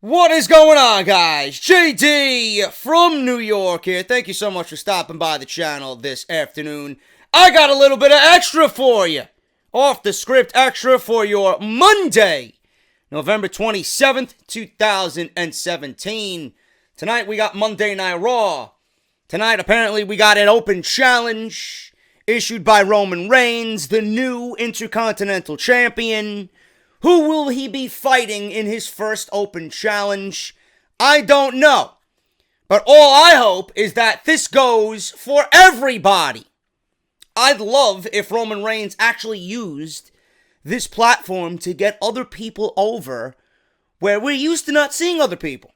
What is going on, guys? JD from New York here. Thank you so much for stopping by the channel this afternoon. I got a little bit of extra for you. Off the script extra for your Monday, November 27th, 2017. Tonight we got Monday Night Raw. Tonight apparently we got an open challenge issued by Roman Reigns, the new Intercontinental Champion. Who will he be fighting in his first open challenge? I don't know. But all I hope is that this goes for everybody. I'd love if Roman Reigns actually used this platform to get other people over where we're used to not seeing other people.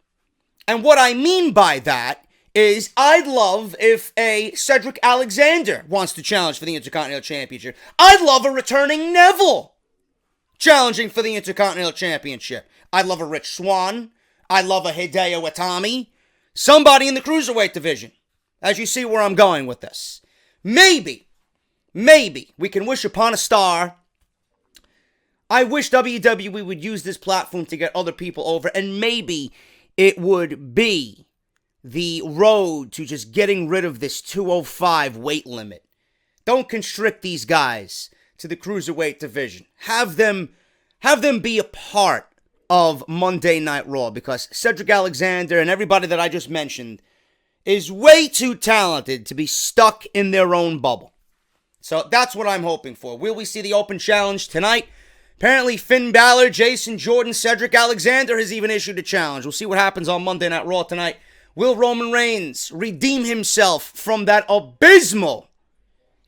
And what I mean by that is I'd love if a Cedric Alexander wants to challenge for the Intercontinental Championship. I'd love a returning Neville challenging for the Intercontinental Championship. I'd love a Rich Swann. I'd love a Hideo Itami. Somebody in the Cruiserweight division. As you see where I'm going with this. Maybe we can wish upon a star. I wish WWE would use this platform to get other people over, and maybe it would be the road to just getting rid of this 205 weight limit. Don't constrict these guys to the Cruiserweight division. Have them be a part of Monday Night Raw, because Cedric Alexander and everybody that I just mentioned is way too talented to be stuck in their own bubble. So that's what I'm hoping for. Will we see the open challenge tonight? Apparently Finn Balor, Jason Jordan, Cedric Alexander has even issued a challenge. We'll see what happens on Monday Night Raw tonight. Will Roman Reigns redeem himself from that abysmal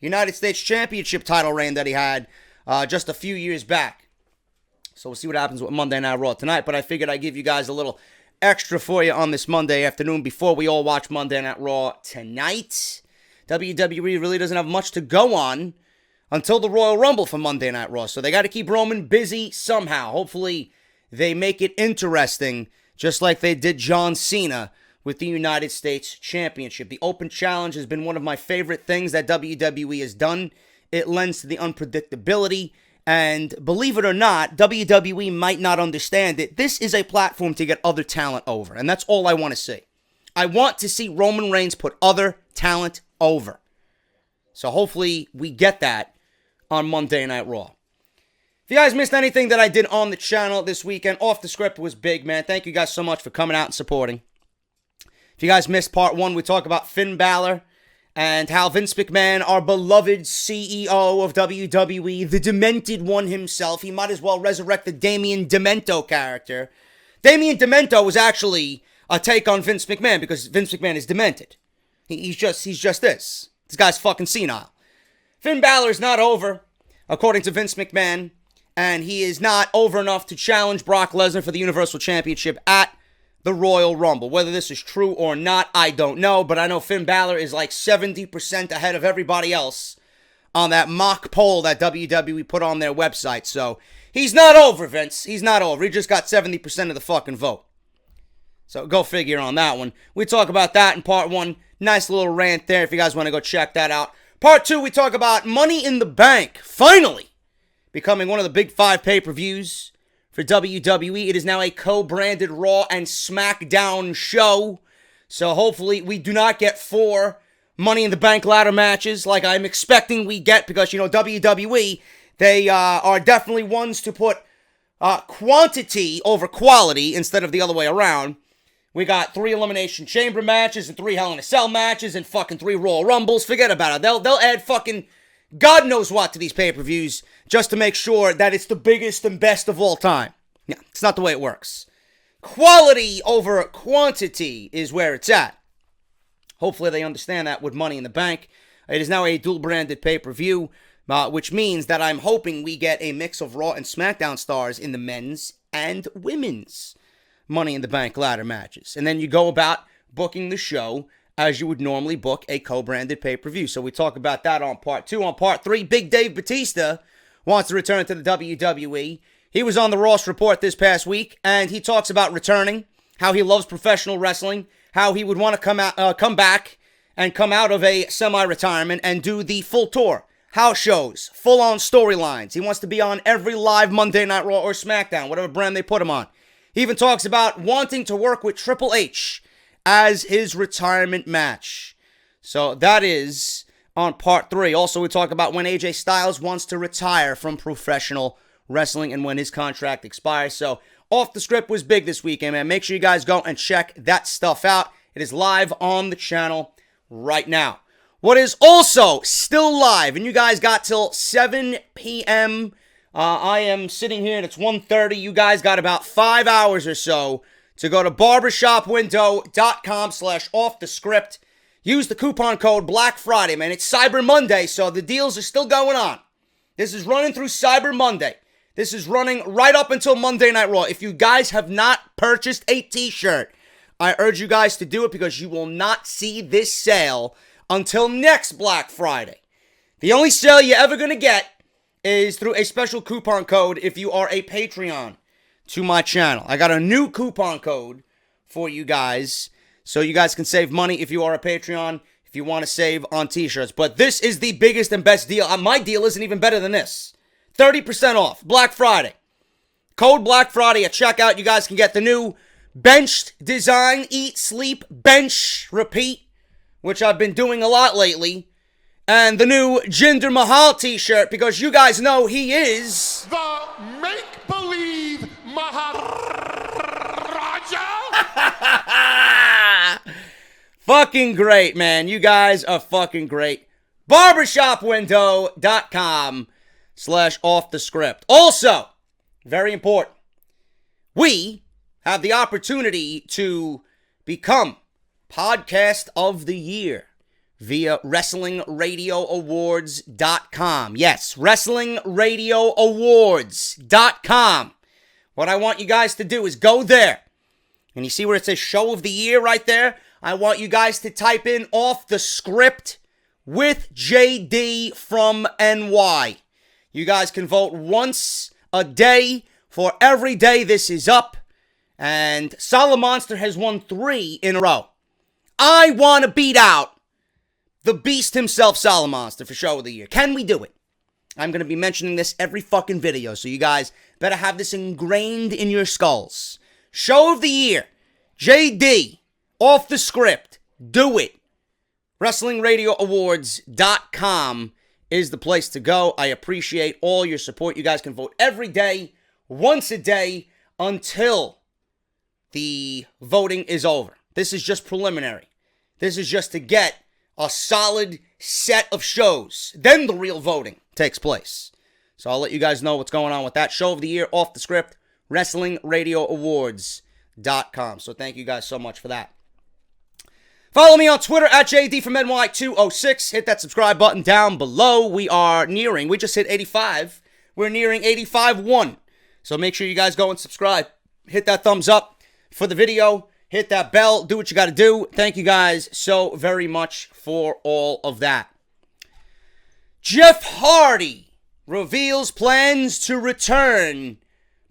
United States Championship title reign that he had just a few years back? So we'll see what happens with Monday Night Raw tonight. But I figured I'd give you guys a little extra for you on this Monday afternoon before we all watch Monday Night Raw tonight. WWE really doesn't have much to go on until the Royal Rumble for Monday Night Raw. So they got to keep Roman busy somehow. Hopefully they make it interesting, just like they did John Cena with the United States Championship. The Open Challenge has been one of my favorite things that WWE has done. It lends to the unpredictability, and believe it or not, WWE might not understand it. This is a platform to get other talent over, and that's all I want to see. I want to see Roman Reigns put other talent over. So hopefully we get that on Monday Night Raw. If you guys missed anything that I did on the channel this weekend, Off the Script was big, man. Thank you guys so much for coming out and supporting. If you guys missed part one, we talk about Finn Balor and how Vince McMahon, our beloved CEO of WWE, the Demented One himself, he might as well resurrect the Damien Demento character. Damien Demento was actually a take on Vince McMahon because Vince McMahon is demented. He's just this. This guy's fucking senile. Finn Balor's not over, according to Vince McMahon, and he is not over enough to challenge Brock Lesnar for the Universal Championship at the Royal Rumble. Whether this is true or not, I don't know, but I know Finn Balor is like 70% ahead of everybody else on that mock poll that WWE put on their website. So he's not over, Vince. He's not over. He just got 70% of the fucking vote. So go figure on that one. We talk about that in part one. Nice little rant there if you guys want to go check that out. Part two, we talk about Money in the Bank finally becoming one of the big 5 pay-per-views for WWE. It is now a co-branded Raw and SmackDown show. So hopefully we do not get 4 Money in the Bank ladder matches like I'm expecting we get, because, you know, WWE, they are definitely ones to put quantity over quality instead of the other way around. We got 3 Elimination Chamber matches and 3 Hell in a Cell matches and fucking 3 Royal Rumbles. Forget about it. They'll add fucking God knows what to these pay-per-views just to make sure that it's the biggest and best of all time. Yeah, it's not the way it works. Quality over quantity is where it's at. Hopefully they understand that with Money in the Bank. It is now a dual-branded pay-per-view, which means that I'm hoping we get a mix of Raw and SmackDown stars in the men's and women's Money in the Bank ladder matches. And then you go about booking the show as you would normally book a co-branded pay-per-view. So we talk about that on part 2. On part 3, Big Dave Batista wants to return to the WWE. He was on the Ross Report this past week, and he talks about returning, how he loves professional wrestling, how he would want to come back and come out of a semi-retirement and do the full tour. House shows, full-on storylines. He wants to be on every live Monday Night Raw or SmackDown, whatever brand they put him on. He even talks about wanting to work with Triple H as his retirement match. So that is on part 3. Also, we talk about when AJ Styles wants to retire from professional wrestling and when his contract expires. So Off the Script was big this weekend, man. Make sure you guys go and check that stuff out. It is live on the channel right now. What is also still live, and you guys got till 7 p.m. I am sitting here and it's 1:30. You guys got about 5 hours or so to go to barbershopwindow.com/offthescript. Use the coupon code Black Friday, man. It's Cyber Monday, so the deals are still going on. This is running through Cyber Monday. This is running right up until Monday Night Raw. If you guys have not purchased a t-shirt, I urge you guys to do it because you will not see this sale until next Black Friday. The only sale you're ever going to get is through a special coupon code if you are a Patreon to my channel. I got a new coupon code for you guys so you guys can save money if you are a Patreon, if you want to save on t-shirts. But this is the biggest and best deal. My deal isn't even better than this. 30% off, Black Friday. Code Black Friday at checkout. You guys can get the new Benched Design, Eat, Sleep, Bench, Repeat, which I've been doing a lot lately. And the new Jinder Mahal t-shirt, because you guys know he is the make-believe Maharaja. Fucking great, man. You guys are fucking great. barbershopwindow.com/offthescript. Also, very important, we have the opportunity to become Podcast of the Year via WrestlingRadioAwards.com. Yes, WrestlingRadioAwards.com. What I want you guys to do is go there. And you see where it says Show of the Year right there? I want you guys to type in Off the Script with JD from NY. You guys can vote once a day for every day this is up. And Solid Monster has won 3 in a row. I want to beat out the beast himself, Solid Monster, for Show of the Year. Can we do it? I'm going to be mentioning this every fucking video, so you guys better have this ingrained in your skulls. Show of the Year. JD. Off the Script. Do it. WrestlingRadioAwards.com is the place to go. I appreciate all your support. You guys can vote every day, once a day, until the voting is over. This is just preliminary. This is just to get a solid set of shows. Then the real voting takes place. So I'll let you guys know what's going on with that. Show of the Year, Off the Script, WrestlingRadioAwards.com. So thank you guys so much for that. Follow me on Twitter at JD206. Hit that subscribe button down below. We just hit 85. We're nearing 85-1. So make sure you guys go and subscribe. Hit that thumbs up for the video. Hit that bell. Do what you got to do. Thank you guys so very much for all of that. Jeff Hardy reveals plans to return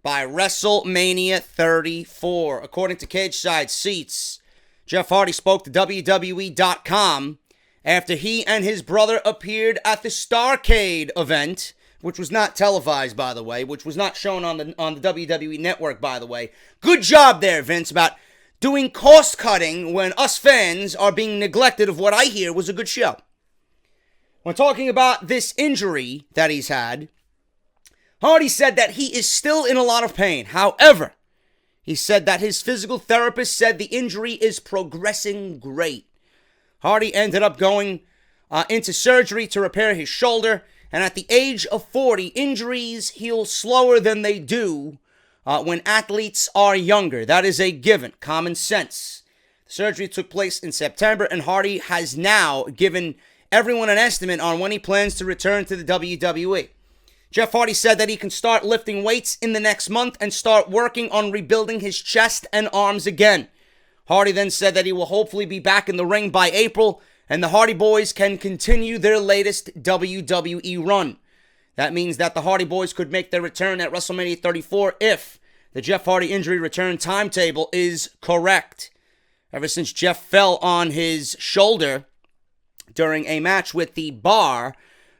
by WrestleMania 34. According to Cage Side Seats, Jeff Hardy spoke to WWE.com after he and his brother appeared at the Starrcade event, which was not televised, by the way, which was not shown on the WWE Network, by the way. Good job there, Vince, about doing cost-cutting when us fans are being neglected of what I hear was a good show. When talking about this injury that he's had, Hardy said that he is still in a lot of pain. However, he said that his physical therapist said the injury is progressing great. Hardy ended up going into surgery to repair his shoulder, and at the age of 40, injuries heal slower than they do when athletes are younger. That is a given, common sense. The surgery took place in September, and Hardy has now given everyone an estimate on when he plans to return to the WWE. Jeff Hardy said that he can start lifting weights in the next month and start working on rebuilding his chest and arms again. Hardy then said that he will hopefully be back in the ring by April, and the Hardy Boys can continue their latest WWE run. That means that the Hardy Boys could make their return at WrestleMania 34 if the Jeff Hardy injury return timetable is correct. Ever since Jeff fell on his shoulder during a match with the Bar,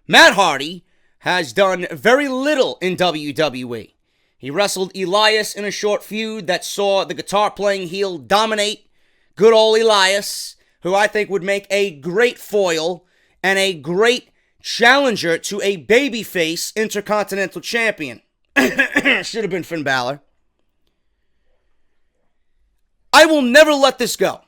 Matt Hardy has done very little in WWE. He wrestled Elias in a short feud that saw the guitar-playing heel dominate good old Elias, who I think would make a great foil and a great challenger to a babyface Intercontinental Champion. Should have been Finn Balor. I will never let this go.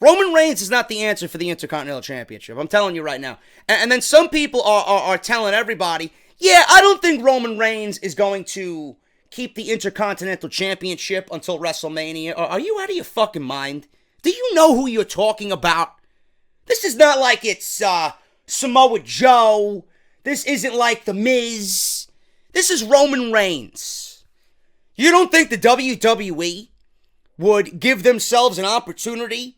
Roman Reigns is not the answer for the Intercontinental Championship. I'm telling you right now. And then some people are telling everybody, yeah, I don't think Roman Reigns is going to keep the Intercontinental Championship until WrestleMania. Are you out of your fucking mind? Do you know who you're talking about? This is not like it's Samoa Joe. This isn't like The Miz. This is Roman Reigns. You don't think the WWE would give themselves an opportunity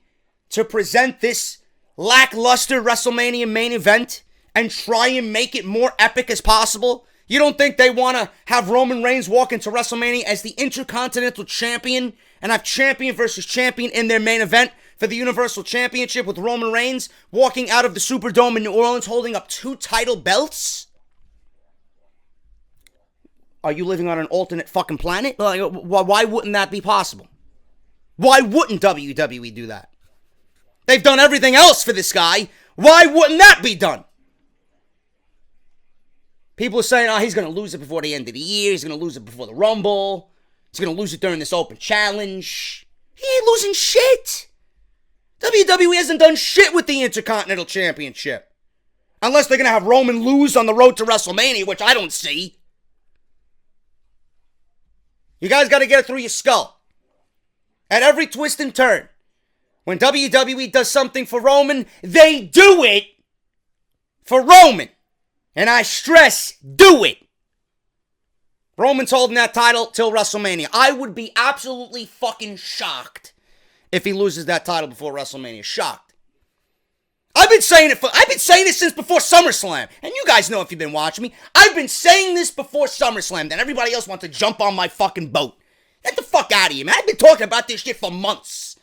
to present this lackluster WrestleMania main event and try and make it more epic as possible? You don't think they want to have Roman Reigns walk into WrestleMania as the Intercontinental Champion and have champion versus champion in their main event for the Universal Championship with Roman Reigns walking out of the Superdome in New Orleans holding up 2 title belts? Are you living on an alternate fucking planet? Like, why wouldn't that be possible? Why wouldn't WWE do that? They've done everything else for this guy. Why wouldn't that be done? People are saying, oh, he's going to lose it before the end of the year. He's going to lose it before the Rumble. He's going to lose it during this open challenge. He ain't losing shit. WWE hasn't done shit with the Intercontinental Championship. Unless they're going to have Roman lose on the road to WrestleMania, which I don't see. You guys got to get it through your skull. At every twist and turn, when WWE does something for Roman, they do it for Roman. And I stress, do it. Roman's holding that title till WrestleMania. I would be absolutely fucking shocked if he loses that title before WrestleMania. Shocked. I've been saying it since before SummerSlam. And you guys know if you've been watching me. I've been saying this before SummerSlam. Then everybody else wants to jump on my fucking boat. Get the fuck out of here, man. I've been talking about this shit for months.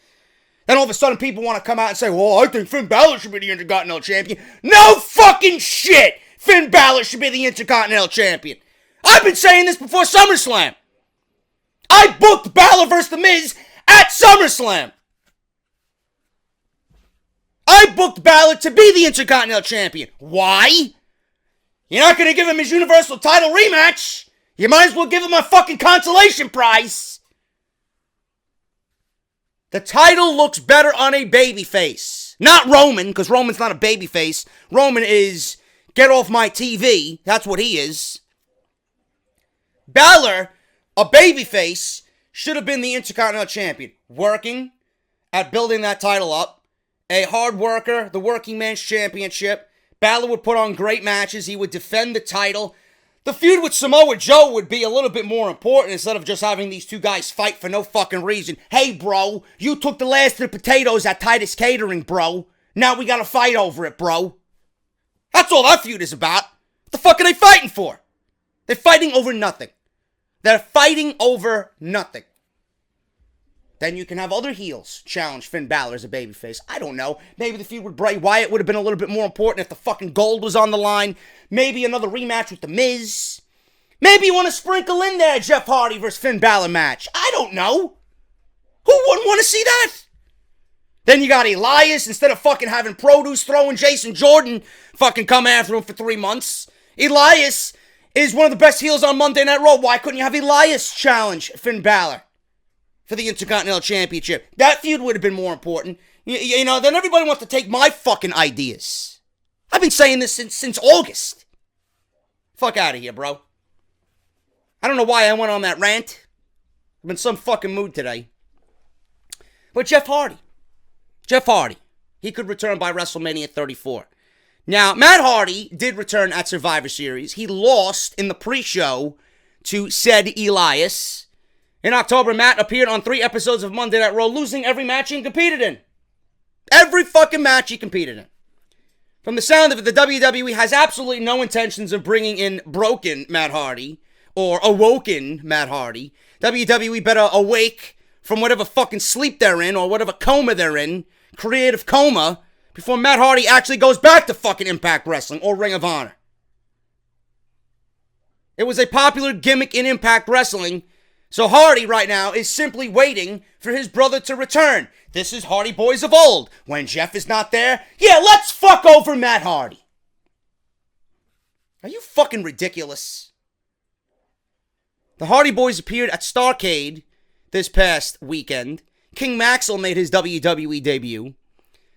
Then all of a sudden people want to come out and say, well, I think Finn Balor should be the Intercontinental Champion. No fucking shit! Finn Balor should be the Intercontinental Champion. I've been saying this before SummerSlam. I booked Balor vs. The Miz at SummerSlam. I booked Balor to be the Intercontinental Champion. Why? You're not going to give him his Universal title rematch. You might as well give him a fucking consolation prize. The title looks better on a babyface. Not Roman, because Roman's not a babyface. Roman is, get off my TV. That's what he is. Balor, a babyface, should have been the Intercontinental Champion. Working at building that title up. A hard worker, the working man's championship. Balor would put on great matches. He would defend the title. The feud with Samoa Joe would be a little bit more important instead of just having these two guys fight for no fucking reason. Hey, bro, you took the last of the potatoes at Titus Catering, bro. Now we gotta fight over it, bro. That's all that feud is about. What the fuck are they fighting for? They're fighting over nothing. They're fighting over nothing. Then you can have other heels challenge Finn Balor as a babyface. I don't know. Maybe the feud with Bray Wyatt would have been a little bit more important if the fucking gold was on the line. Maybe another rematch with The Miz. Maybe you want to sprinkle in there a Jeff Hardy versus Finn Balor match. I don't know. Who wouldn't want to see that? Then you got Elias, instead of fucking having produce throwing Jason Jordan fucking come after him for 3 months. Elias is one of the best heels on Monday Night Raw. Why couldn't you have Elias challenge Finn Balor for the Intercontinental Championship? That feud would have been more important. You know, then everybody wants to take my fucking ideas. I've been saying this since August. Fuck out of here, bro. I don't know why I went on that rant. I'm in some fucking mood today. But Jeff Hardy, he could return by WrestleMania 34. Now, Matt Hardy did return at Survivor Series. He lost in the pre-show to said Elias. In October, Matt appeared on 3 episodes of Monday Night Raw, losing every match he competed in. Every fucking match he competed in. From the sound of it, the WWE has absolutely no intentions of bringing in broken Matt Hardy or awoken Matt Hardy. WWE better awake from whatever fucking sleep they're in or whatever coma they're in, creative coma, before Matt Hardy actually goes back to fucking Impact Wrestling or Ring of Honor. It was a popular gimmick in Impact Wrestling. So Hardy right now is simply waiting for his brother to return. This is Hardy Boys of old. When Jeff is not there, yeah, let's fuck over Matt Hardy. Are you fucking ridiculous? The Hardy Boys appeared at Starrcade this past weekend. King Maxwell made his WWE debut.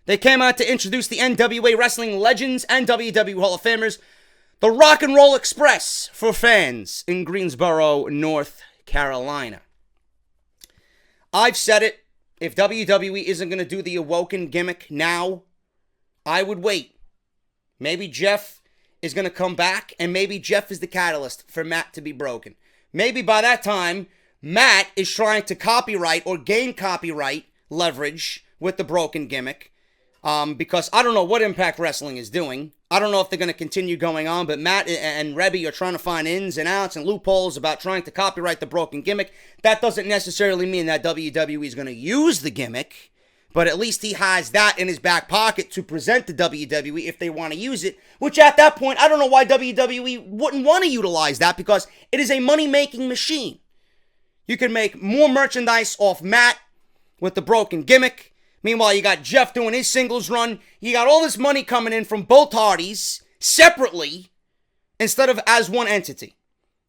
They came out to introduce the NWA Wrestling Legends and WWE Hall of Famers, the Rock and Roll Express for fans in Greensboro, North Carolina. I've said it. If WWE isn't going to do the Awoken gimmick now, I would wait. Maybe Jeff is going to come back, and maybe Jeff is the catalyst for Matt to be broken. Maybe by that time, Matt is trying to copyright or gain copyright leverage with the broken gimmick. Because I don't know what Impact Wrestling is doing. I don't know if they're going to continue going on, but Matt and Rebby are trying to find ins and outs and loopholes about trying to copyright the broken gimmick. That doesn't necessarily mean that WWE is going to use the gimmick, but at least he has that in his back pocket to present to WWE if they want to use it, which at that point, I don't know why WWE wouldn't want to utilize that, because it is a money-making machine. You can make more merchandise off Matt with the broken gimmick. Meanwhile, you got Jeff doing his singles run. You got all this money coming in from both Hardys separately instead of as one entity.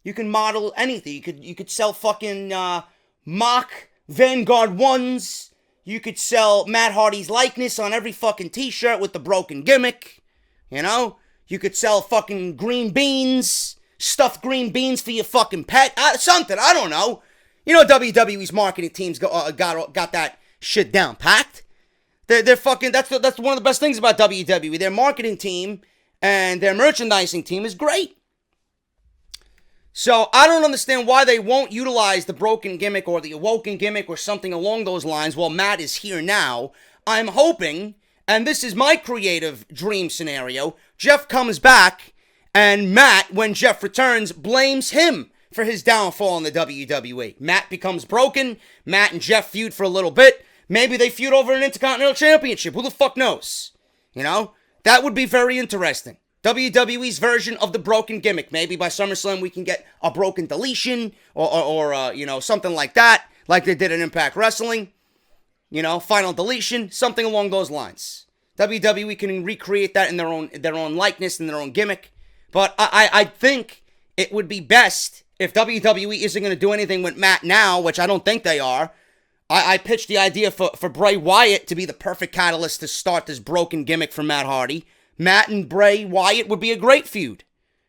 You can model anything. You could sell fucking mock Vanguard 1s. You could sell Matt Hardy's likeness on every fucking t-shirt with the broken gimmick. You know? You could sell fucking green beans, stuffed green beans for your fucking pet. Something, I don't know. You know WWE's marketing teams got that shit down packed. They're fucking, that's one of the best things about WWE. Their marketing team and their merchandising team is great. So I don't understand why they won't utilize the broken gimmick or the Awoken gimmick or something along those lines while Matt is here now. I'm hoping, and this is my creative dream scenario, Jeff comes back and Matt, when Jeff returns, blames him for his downfall in the WWE. Matt becomes broken. Matt and Jeff feud for a little bit. Maybe they feud over an Intercontinental Championship. Who the fuck knows? You know? That would be very interesting. WWE's version of the broken gimmick. Maybe by SummerSlam we can get a broken deletion or you know, something like that. Like they did in Impact Wrestling. You know, final deletion. Something along those lines. WWE can recreate that in their own likeness and their own gimmick. But I think it would be best if WWE isn't going to do anything with Matt now, which I don't think they are. I pitched the idea for Bray Wyatt to be the perfect catalyst to start this broken gimmick for Matt Hardy. Matt and Bray Wyatt would be a great feud.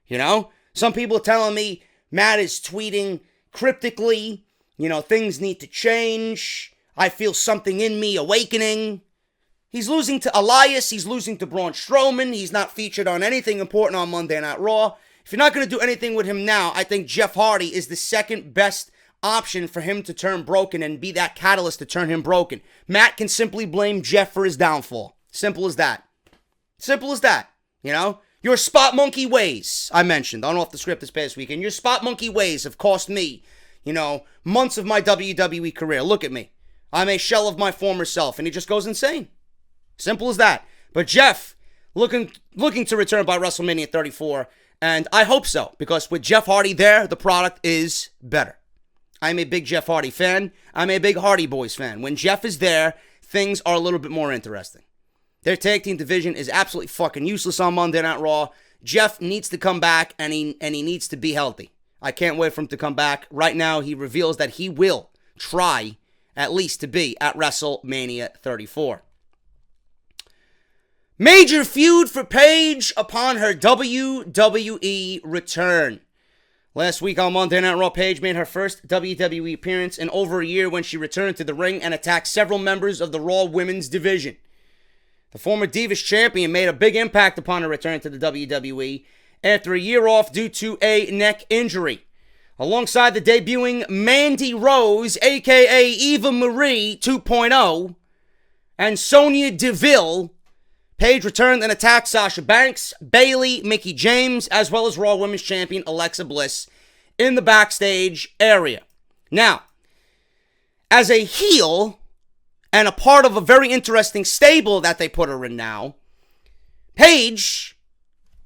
You know? Some people are telling me Matt is tweeting cryptically. You know, things need to change. I feel something in me awakening. He's losing to Elias. He's losing to Braun Strowman. He's not featured on anything important on Monday Night Raw. If you're not going to do anything with him now, I think Jeff Hardy is the second best option for him to turn broken and be that catalyst to turn him broken. Matt can simply blame Jeff for his downfall. Simple as that. Simple as that. You know? Your spot monkey ways, I mentioned on Off the Script this past weekend. Your spot monkey ways have cost me, you know, months of my WWE career. Look at me. I'm a shell of my former self, and he just goes insane. Simple as that. But Jeff, looking to return by WrestleMania 34, and I hope so, because with Jeff Hardy there, the product is better. I'm a big Jeff Hardy fan. I'm a big Hardy Boys fan. When Jeff is there, things are a little bit more interesting. Their tag team division is absolutely fucking useless on Monday Night Raw. Jeff needs to come back, and he needs to be healthy. I can't wait for him to come back. Right now, he reveals that he will try, at least, to be at WrestleMania 34. Major feud for Paige upon her WWE return. Last week on Monday Night Raw, Paige made her first WWE appearance in over a year when she returned to the ring and attacked several members of the Raw Women's division. The former Divas champion made a big impact upon her return to the WWE after a year off due to a neck injury. Alongside the debuting Mandy Rose, aka Eva Marie 2.0, and Sonya Deville, Paige returned and attacked Sasha Banks, Bayley, Mickie James, as well as Raw Women's Champion Alexa Bliss in the backstage area. Now, as a heel and a part of a very interesting stable that they put her in now, Paige,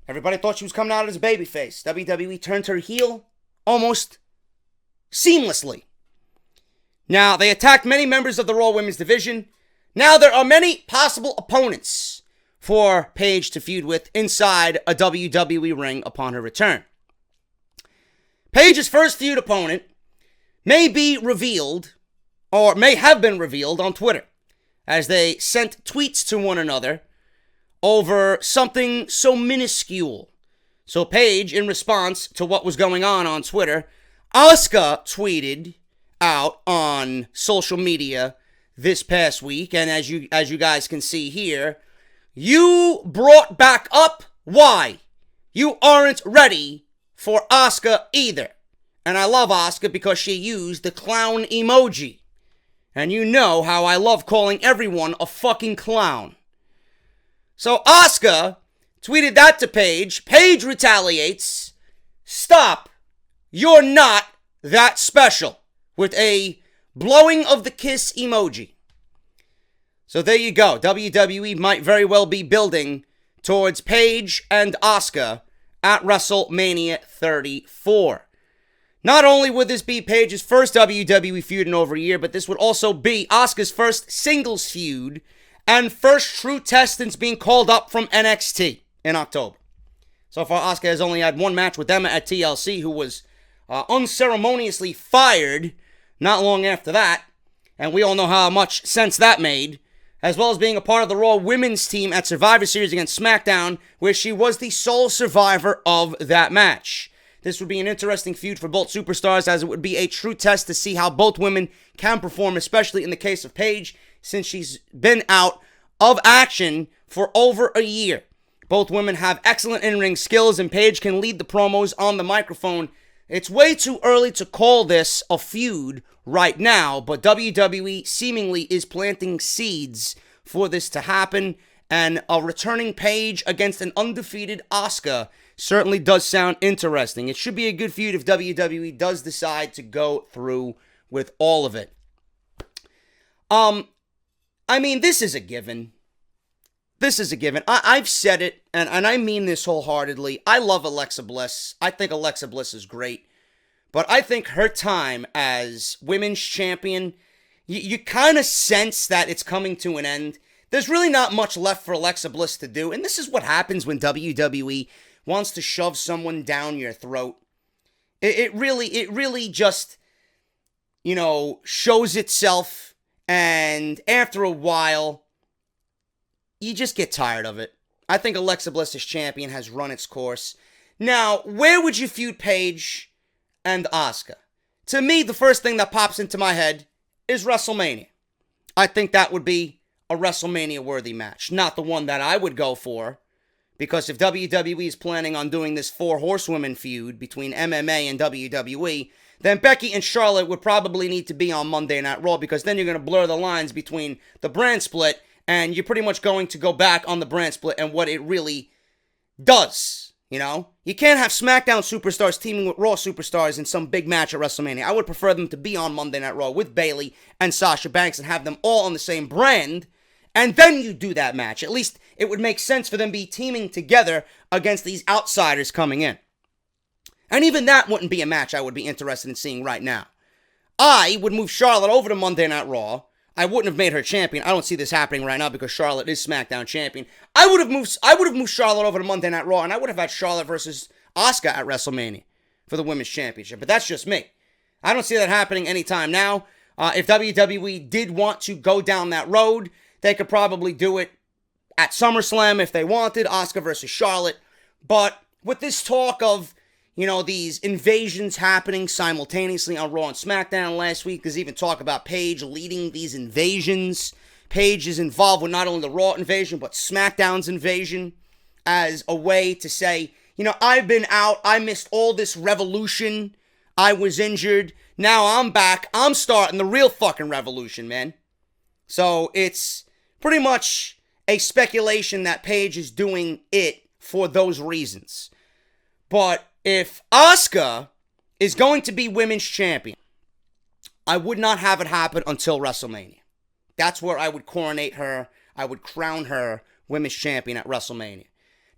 everybody thought she was coming out as a babyface. WWE turned her heel. almost seamlessly. Now, they attacked many members of the Raw Women's Division. Now, there are many possible opponents for Paige to feud with inside a WWE ring upon her return. Paige's first feud opponent may be revealed, or may have been revealed on Twitter, as they sent tweets to one another over something so minuscule. So Paige, in response to what was going on Twitter, Asuka tweeted out on social media this past week, and as you guys can see here, you brought back up why you aren't ready for Asuka either. And I love Asuka because she used the clown emoji. And you know how I love calling everyone a fucking clown. So Asuka tweeted that to Paige. Paige retaliates. Stop. You're not that special. With a blowing of the kiss emoji. So there you go. WWE might very well be building towards Paige and Asuka at WrestleMania 34. Not only would this be Paige's first WWE feud in over a year, but this would also be Asuka's first singles feud and first true test since being called up from NXT in October. So far, Asuka has only had one match with Emma at TLC, who was unceremoniously fired not long after that, and we all know how much sense that made, as well as being a part of the Raw women's team at Survivor Series against SmackDown, where she was the sole survivor of that match. This would be an interesting feud for both superstars, as it would be a true test to see how both women can perform, especially in the case of Paige, since she's been out of action for over a year. Both women have excellent in-ring skills, and Paige can lead the promos on the microphone. It's way too early to call this a feud right now, but WWE seemingly is planting seeds for this to happen, and a returning Paige against an undefeated Asuka certainly does sound interesting. It should be a good feud if WWE does decide to go through with all of it. I mean, this is a given. This is a given. I've said it, and I mean this wholeheartedly. I love Alexa Bliss. I think Alexa Bliss is great. But I think her time as women's champion, you kind of sense that it's coming to an end. There's really not much left for Alexa Bliss to do. And this is what happens when WWE wants to shove someone down your throat. It really just, shows itself. And after a while, you just get tired of it. I think Alexa Bliss as champion has run its course. Now, where would you feud Paige and Asuka? To me, the first thing that pops into my head is WrestleMania. I think that would be a WrestleMania-worthy match. Not the one that I would go for, because if WWE is planning on doing this 4 horsewomen feud between MMA and WWE, then Becky and Charlotte would probably need to be on Monday Night Raw, because then you're going to blur the lines between the brand split, and you're pretty much going to go back on the brand split and what it really does. You can't have SmackDown superstars teaming with Raw superstars in some big match at WrestleMania. I would prefer them to be on Monday Night Raw with Bayley and Sasha Banks and have them all on the same brand, and then you do that match. At least it would make sense for them to be teaming together against these outsiders coming in. And even that wouldn't be a match I would be interested in seeing right now. I would move Charlotte over to Monday Night Raw. I wouldn't have made her champion. I don't see this happening right now because Charlotte is SmackDown champion. I would have moved Charlotte over to Monday Night Raw, and I would have had Charlotte versus Asuka at WrestleMania for the Women's Championship. But that's just me. I don't see that happening anytime now. If WWE did want to go down that road, they could probably do it at SummerSlam if they wanted, Asuka versus Charlotte. But with this talk of, these invasions happening simultaneously on Raw and SmackDown last week, there's even talk about Paige leading these invasions. Paige is involved with not only the Raw invasion, but SmackDown's invasion as a way to say, I've been out, I missed all this revolution, I was injured, now I'm back, I'm starting the real fucking revolution, man. So it's pretty much a speculation that Paige is doing it for those reasons. But if Asuka is going to be women's champion, I would not have it happen until WrestleMania. That's where I would coronate her. I would crown her women's champion at WrestleMania.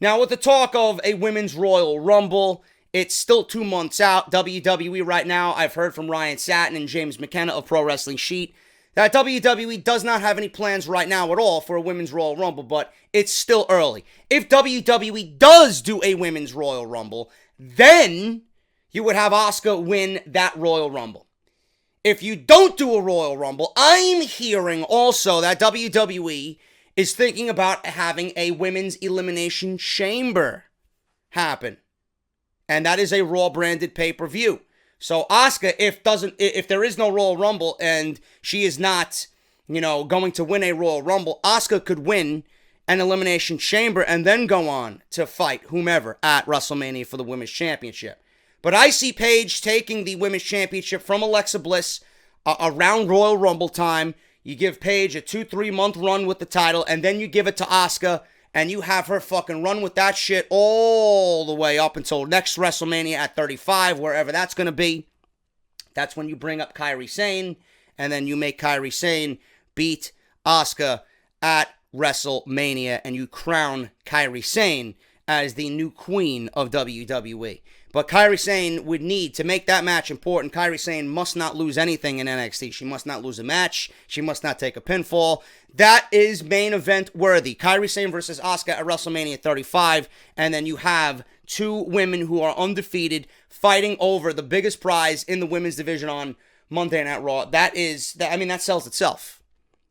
Now, with the talk of a women's Royal Rumble It's still 2 months out. WWE right now, I've heard from Ryan Satin and James McKenna of Pro Wrestling Sheet that WWE does not have any plans right now at all for a Women's Royal Rumble, but it's still early. If WWE does do a Women's Royal Rumble, then you would have Asuka win that Royal Rumble. If you don't do a Royal Rumble, I'm hearing also that WWE is thinking about having a Women's Elimination Chamber happen. And that is a Raw branded pay-per-view. So Asuka, if there is no Royal Rumble and she is not, going to win a Royal Rumble, Asuka could win an Elimination Chamber and then go on to fight whomever at WrestleMania for the Women's Championship. But I see Paige taking the Women's Championship from Alexa Bliss around Royal Rumble time. You give Paige a 2-3 month run with the title, and then you give it to Asuka, and you have her fucking run with that shit all the way up until next WrestleMania at 35, wherever that's going to be. That's when you bring up Kairi Sane, and then you make Kairi Sane beat Asuka at WrestleMania, and you crown Kairi Sane as the new queen of WWE. But Kairi Sane would need, to make that match important, Kairi Sane must not lose anything in NXT. She must not lose a match. She must not take a pinfall. That is main event worthy. Kairi Sane versus Asuka at WrestleMania 35. And then you have two women who are undefeated fighting over the biggest prize in the women's division on Monday Night Raw. That sells itself.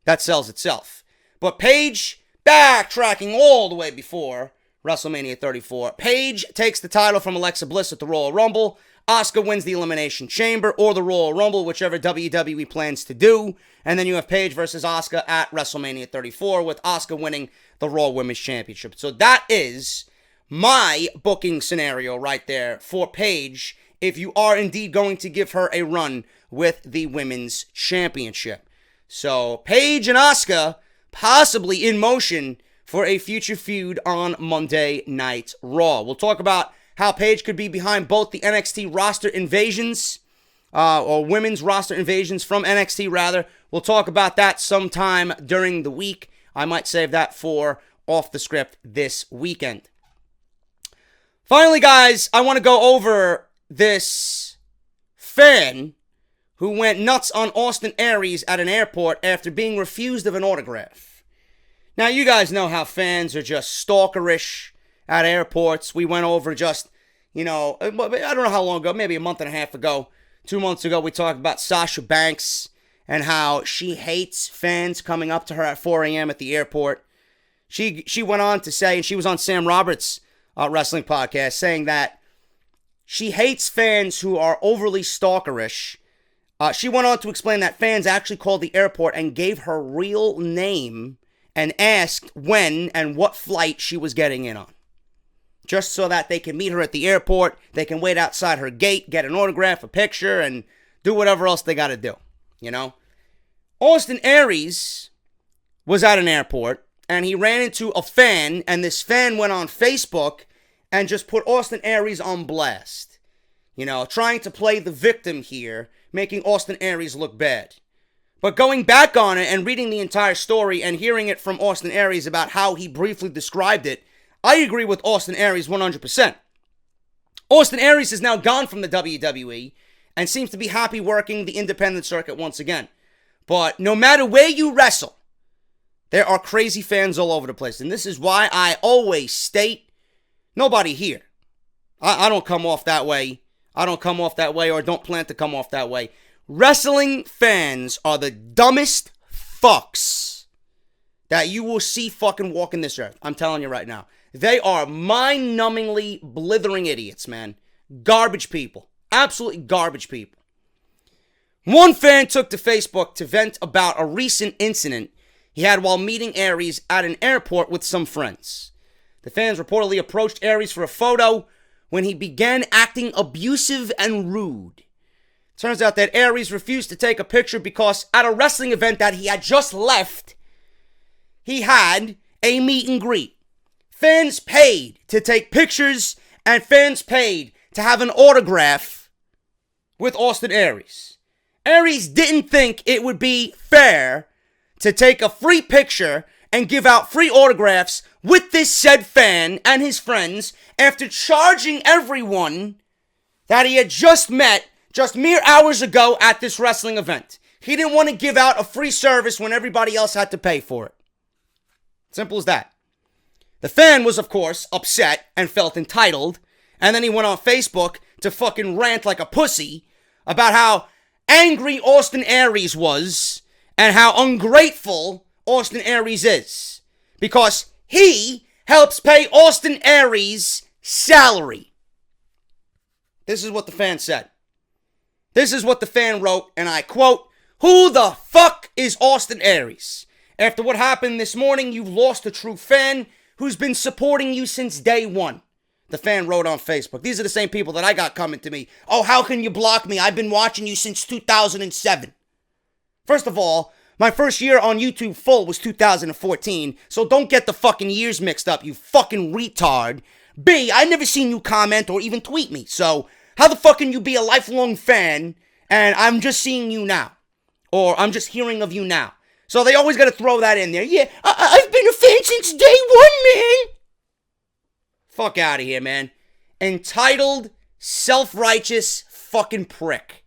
That sells itself. But Paige, backtracking all the way before WrestleMania 34. Paige takes the title from Alexa Bliss at the Royal Rumble. Asuka wins the Elimination Chamber or the Royal Rumble, whichever WWE plans to do. And then you have Paige versus Asuka at WrestleMania 34 with Asuka winning the Raw Women's Championship. So that is my booking scenario right there for Paige if you are indeed going to give her a run with the Women's Championship. So Paige and Asuka possibly in motion for a future feud on Monday Night Raw. We'll talk about how Paige could be behind both the NXT roster invasions, or women's roster invasions from NXT, rather. We'll talk about that sometime during the week. I might save that for Off the Script this weekend. Finally, guys, I want to go over this fan who went nuts on Austin Aries at an airport after being refused of an autograph. Now, you guys know how fans are just stalkerish at airports. We went over just, I don't know how long ago, maybe a month and a half ago, 2 months ago, we talked about Sasha Banks and how she hates fans coming up to her at 4 a.m. at the airport. She went on to say, and she was on Sam Roberts' wrestling podcast, saying that she hates fans who are overly stalkerish. She went on to explain that fans actually called the airport and gave her real name and asked when and what flight she was getting in on. Just so that they can meet her at the airport, they can wait outside her gate, get an autograph, a picture, and do whatever else they got to do, Austin Aries was at an airport, and he ran into a fan, and this fan went on Facebook and just put Austin Aries on blast. Trying to play the victim here, making Austin Aries look bad. But going back on it and reading the entire story and hearing it from Austin Aries about how he briefly described it, I agree with Austin Aries 100%. Austin Aries is now gone from the WWE and seems to be happy working the independent circuit once again. But no matter where you wrestle, there are crazy fans all over the place. And this is why I always state, nobody here. I don't come off that way. I don't come off that way or don't plan to come off that way. Wrestling fans are the dumbest fucks that you will see fucking walking this earth. I'm telling you right now. They are mind-numbingly blithering idiots, man. Garbage people. Absolutely garbage people. One fan took to Facebook to vent about a recent incident he had while meeting Aries at an airport with some friends. The fans reportedly approached Aries for a photo when he began acting abusive and rude. Turns out that Aries refused to take a picture because at a wrestling event that he had just left, he had a meet and greet. Fans paid to take pictures and fans paid to have an autograph with Austin Aries. Aries didn't think it would be fair to take a free picture and give out free autographs with this said fan and his friends after charging everyone that he had just met just mere hours ago at this wrestling event. He didn't want to give out a free service when everybody else had to pay for it. Simple as that. The fan was, of course, upset and felt entitled, and then he went on Facebook to fucking rant like a pussy about how angry Austin Aries was and how ungrateful Austin Aries is. Because he helps pay Austin Aries' salary. This is what the fan said. This is what the fan wrote, and I quote, "Who the fuck is Austin Aries? After what happened this morning, you've lost a true fan who's been supporting you since day one." The fan wrote on Facebook. These are the same people that I got coming to me. "Oh, how can you block me? I've been watching you since 2007. First of all, my first year on YouTube full was 2014, so don't get the fucking years mixed up, you fucking retard. B, I never seen you comment or even tweet me, so how the fuck can you be a lifelong fan and I'm just seeing you now? Or I'm just hearing of you now." So they always got to throw that in there. "Yeah, I've been a fan since day one, man." Fuck out of here, man. Entitled, self-righteous fucking prick.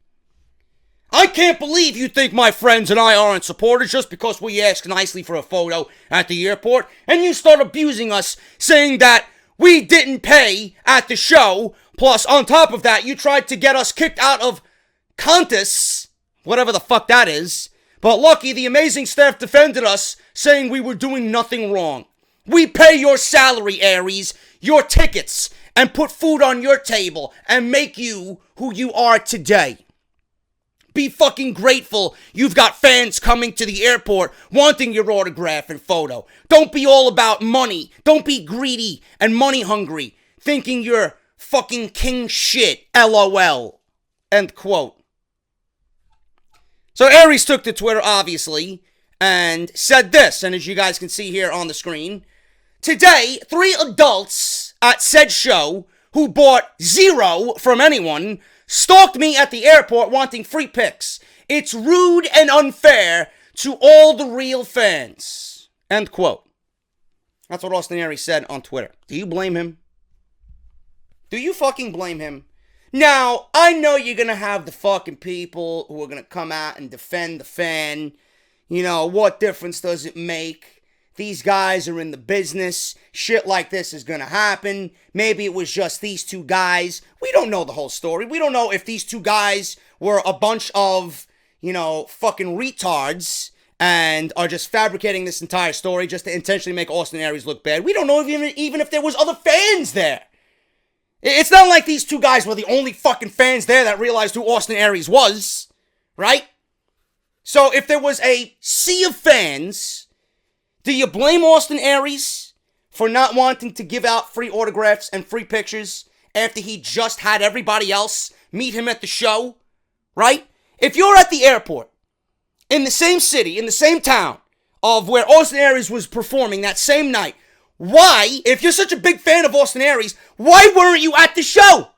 "I can't believe you think my friends and I aren't supporters just because we ask nicely for a photo at the airport, and you start abusing us, saying that we didn't pay at the show. Plus, on top of that, you tried to get us kicked out of Qantas," whatever the fuck that is. "But lucky the amazing staff defended us, saying we were doing nothing wrong. We pay your salary, Aries, your tickets, and put food on your table, and make you who you are today. Be fucking grateful you've got fans coming to the airport wanting your autograph and photo. Don't be all about money. Don't be greedy and money hungry, thinking you're fucking king shit, LOL." End quote. So Aries took to Twitter, obviously, and said this, and as you guys can see here on the screen, "Today, 3 adults at said show who bought 0 from anyone stalked me at the airport wanting free pics. It's rude and unfair to all the real fans." End quote. That's what Austin Aries said on Twitter. Do you blame him? Do you fucking blame him? Now, I know you're gonna have the fucking people who are gonna come out and defend the fan. You know, what difference does it make? These guys are in the business. Shit like this is gonna happen. Maybe it was just these 2 guys. We don't know the whole story. We don't know if these 2 guys were a bunch of, fucking retards and are just fabricating this entire story just to intentionally make Austin Aries look bad. We don't know even if there was other fans there. It's not like these 2 guys were the only fucking fans there that realized who Austin Aries was, right? So if there was a sea of fans, do you blame Austin Aries for not wanting to give out free autographs and free pictures after he just had everybody else meet him at the show, right? If you're at the airport, in the same city, in the same town of where Austin Aries was performing that same night, why, if you're such a big fan of Austin Aries, why weren't you at the show?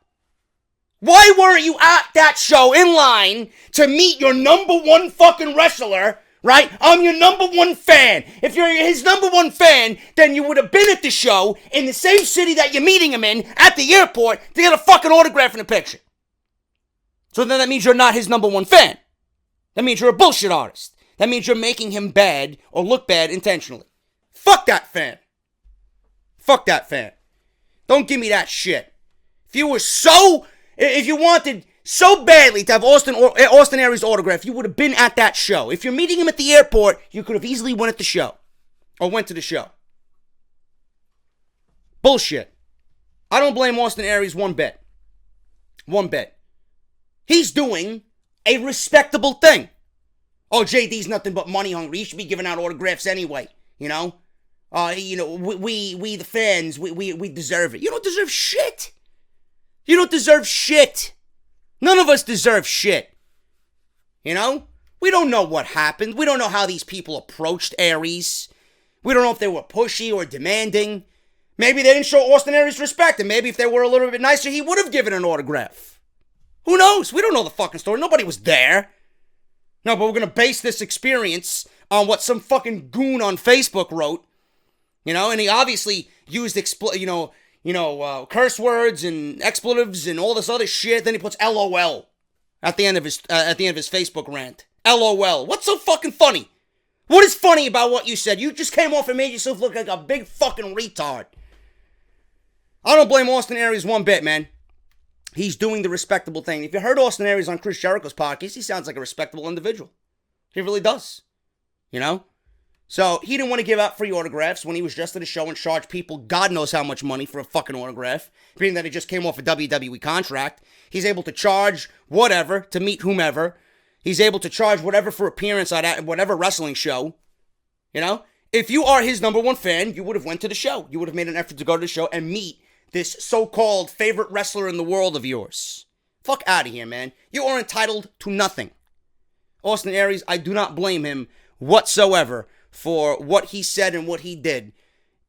Why weren't you at that show in line to meet your number 1 fucking wrestler, right? I'm your number 1 fan. If you're his number 1 fan, then you would have been at the show in the same city that you're meeting him in at the airport to get a fucking autograph and a picture. So then that means you're not his number 1 fan. That means you're a bullshit artist. That means you're making him bad or look bad intentionally. Fuck that fan. Fuck that fan. Don't give me that shit. If you wanted so badly to have Austin Aries' autograph, you would have been at that show. If you're meeting him at the airport, you could have easily went at the show. Or went to the show. Bullshit. I don't blame Austin Aries one bit. One bit. He's doing a respectable thing. Oh, JD's nothing but money hungry. He should be giving out autographs anyway, we the fans, we deserve it. You don't deserve shit. You don't deserve shit. None of us deserve shit. We don't know what happened. We don't know how these people approached Aries. We don't know if they were pushy or demanding. Maybe they didn't show Austin Aries respect, and maybe if they were a little bit nicer, he would have given an autograph. Who knows? We don't know the fucking story. Nobody was there. No, but we're going to base this experience on what some fucking goon on Facebook wrote. And he obviously used, curse words and expletives and all this other shit. Then he puts LOL at the end of his Facebook rant. LOL. What's so fucking funny? What is funny about what you said? You just came off and made yourself look like a big fucking retard. I don't blame Austin Aries one bit, man. He's doing the respectable thing. If you heard Austin Aries on Chris Jericho's podcast, he sounds like a respectable individual. He really does. So he didn't want to give out free autographs when he was just at a show and charge people God knows how much money for a fucking autograph, being that he just came off a WWE contract. He's able to charge whatever to meet whomever. He's able to charge whatever for appearance at whatever wrestling show. If you are his number one fan, you would have went to the show. You would have made an effort to go to the show and meet this so-called favorite wrestler in the world of yours. Fuck out of here, man. You are entitled to nothing. Austin Aries, I do not blame him whatsoever for what he said and what he did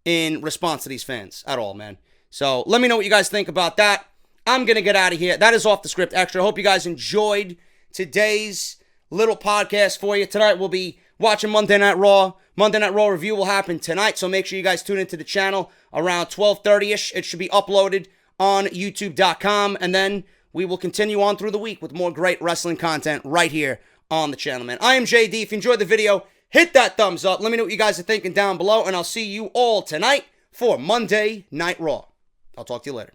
in response to these fans at all, man. So let me know what you guys think about that. I'm going to get out of here. That is Off the Script Extra. I hope you guys enjoyed today's little podcast for you. Tonight we'll be watching Monday Night Raw. Monday Night Raw review will happen tonight, so make sure you guys tune into the channel around 12:30ish. It should be uploaded on youtube.com, and then we will continue on through the week with more great wrestling content right here on the channel, man. I am JD. If you enjoyed the video, hit that thumbs up. Let me know what you guys are thinking down below, and I'll see you all tonight for Monday Night Raw. I'll talk to you later.